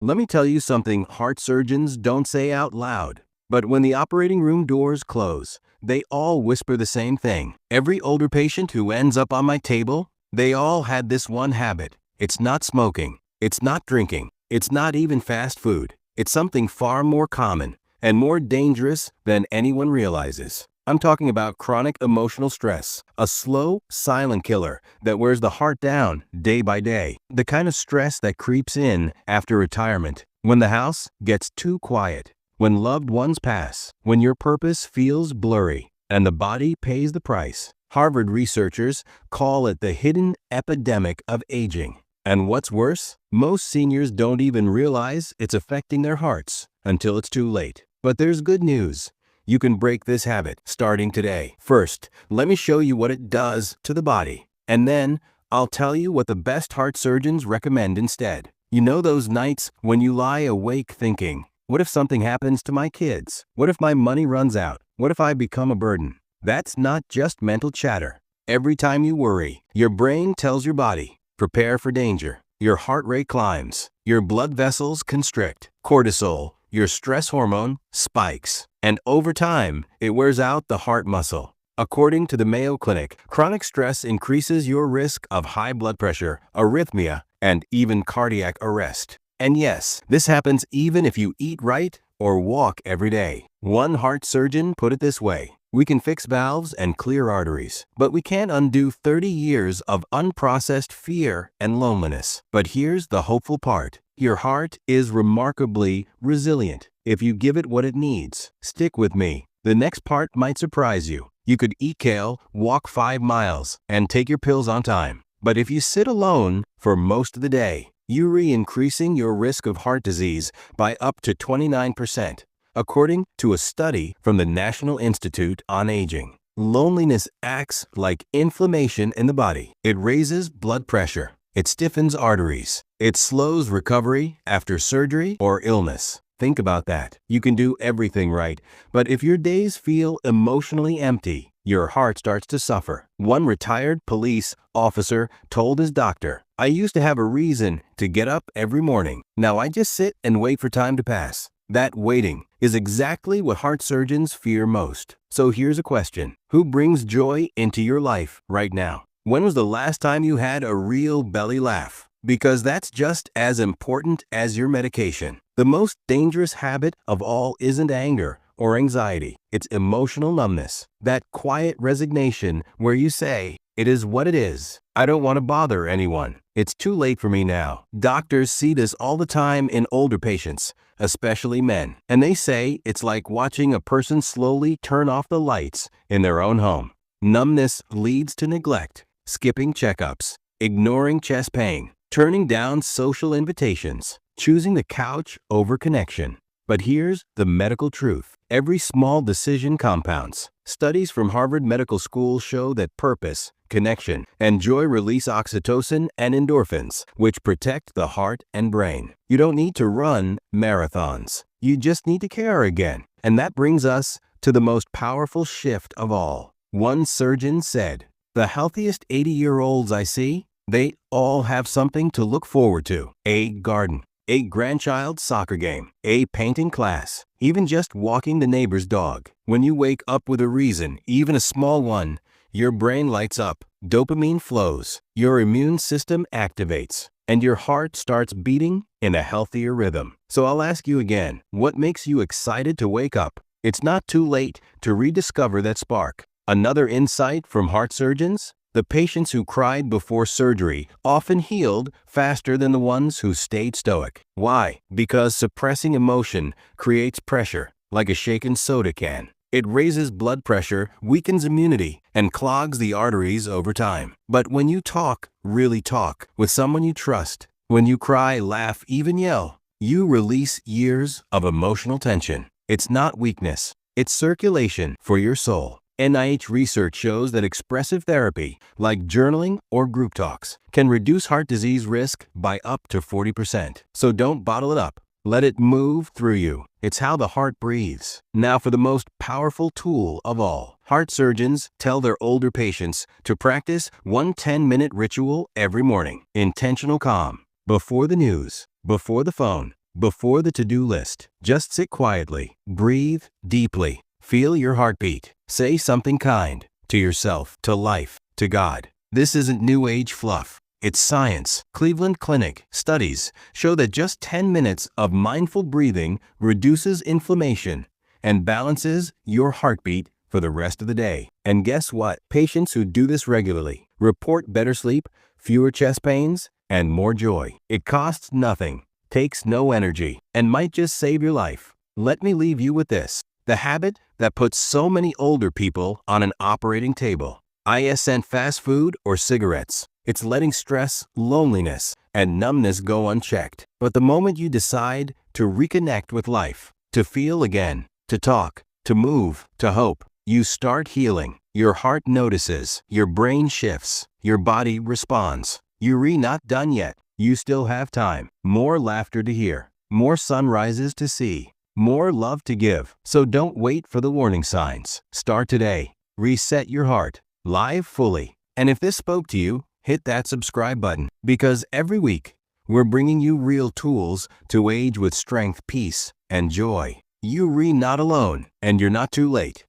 Let me tell you something heart surgeons don't say out loud. But when the operating room doors close, they all whisper the same thing. Every older patient who ends up on my table, they all had this one habit. It's not smoking. It's not drinking. It's not even fast food. It's something far more common and more dangerous than anyone realizes. I'm talking about chronic emotional stress, a slow, silent killer that wears the heart down day by day. The kind of stress that creeps in after retirement, when the house gets too quiet, when loved ones pass, when your purpose feels blurry, and the body pays the price. Harvard researchers call it the hidden epidemic of aging. And what's worse, most seniors don't even realize it's affecting their hearts until it's too late. But there's good news. You can break this habit starting today. First, let me show you what it does to the body. And then, I'll tell you what the best heart surgeons recommend instead. You know those nights when you lie awake thinking, what if something happens to my kids? What if my money runs out? What if I become a burden? That's not just mental chatter. Every time you worry, your brain tells your body, prepare for danger. Your heart rate climbs. Your blood vessels constrict. Cortisol, your stress hormone, spikes. And over time, it wears out the heart muscle. According to the Mayo Clinic, chronic stress increases your risk of high blood pressure, arrhythmia, and even cardiac arrest. And yes, this happens even if you eat right or walk every day. One heart surgeon put it this way: we can fix valves and clear arteries, but we can't undo 30 years of unprocessed fear and loneliness. But here's the hopeful part. Your heart is remarkably resilient if you give it what it needs. Stick with me. The next part might surprise you. You could eat kale, walk 5 miles, and take your pills on time. But if you sit alone for most of the day, you're increasing your risk of heart disease by up to 29%. According to a study from the National Institute on Aging, loneliness acts like inflammation in the body. It raises blood pressure. It stiffens arteries. It slows recovery after surgery or illness. Think about that. You can do everything right, but if your days feel emotionally empty, your heart starts to suffer. One retired police officer told his doctor, "I used to have a reason to get up every morning. Now I just sit and wait for time to pass." That waiting is exactly what heart surgeons fear most. So here's a question. Who brings joy into your life right now? When was the last time you had a real belly laugh? Because that's just as important as your medication. The most dangerous habit of all isn't anger or anxiety. It's emotional numbness. That quiet resignation where you say, "It is what it is. I don't want to bother anyone. It's too late for me now." Doctors see this all the time in older patients, especially men. And they say it's like watching a person slowly turn off the lights in their own home. Numbness leads to neglect, skipping checkups, ignoring chest pain, turning down social invitations, choosing the couch over connection. But here's the medical truth. Every small decision compounds. Studies from Harvard Medical School show that purpose, connection, and joy release oxytocin and endorphins, which protect the heart and brain. You don't need to run marathons. You just need to care again. And that brings us to the most powerful shift of all. One surgeon said, "The healthiest 80-year-olds I see, they all have something to look forward to. A garden, a grandchild's soccer game, a painting class, even just walking the neighbor's dog. When you wake up with a reason, even a small one, your brain lights up, dopamine flows, your immune system activates, and your heart starts beating in a healthier rhythm." So I'll ask you again, what makes you excited to wake up? It's not too late to rediscover that spark. Another insight from heart surgeons: the patients who cried before surgery often healed faster than the ones who stayed stoic. Why? Because suppressing emotion creates pressure, like a shaken soda can. It raises blood pressure, weakens immunity, and clogs the arteries over time. But when you talk, really talk, with someone you trust, when you cry, laugh, even yell, you release years of emotional tension. It's not weakness, it's circulation for your soul. NIH research shows that expressive therapy, like journaling or group talks, can reduce heart disease risk by up to 40%. So don't bottle it up. Let it move through you. It's how the heart breathes. Now for the most powerful tool of all. Heart surgeons tell their older patients to practice one 10-minute ritual every morning. Intentional calm. Before the news, before the phone, Before the to-do list, just sit quietly, breathe deeply, feel your heartbeat. Say something kind to yourself, to life, to God. This isn't new age fluff. It's science. Cleveland Clinic studies show that just 10 minutes of mindful breathing reduces inflammation and balances your heartbeat for the rest of the day. And guess what? Patients who do this regularly report better sleep, fewer chest pains, and more joy. It costs nothing, takes no energy, and might just save your life. Let me leave you with this: the habit that puts so many older people on an operating table isn't fast food or cigarettes. It's letting stress, loneliness, and numbness go unchecked. But the moment you decide to reconnect with life, to feel again, to talk, to move, to hope, you start healing. Your heart notices, your brain shifts, your body responds. You're not done yet. You still have time. More laughter to hear, more sunrises to see, more love to give. So don't wait for the warning signs. Start today. Reset your heart. Live fully. And if this spoke to you, hit that subscribe button, because every week we're bringing you real tools to age with strength, peace, and joy. You're not alone, and you're not too late.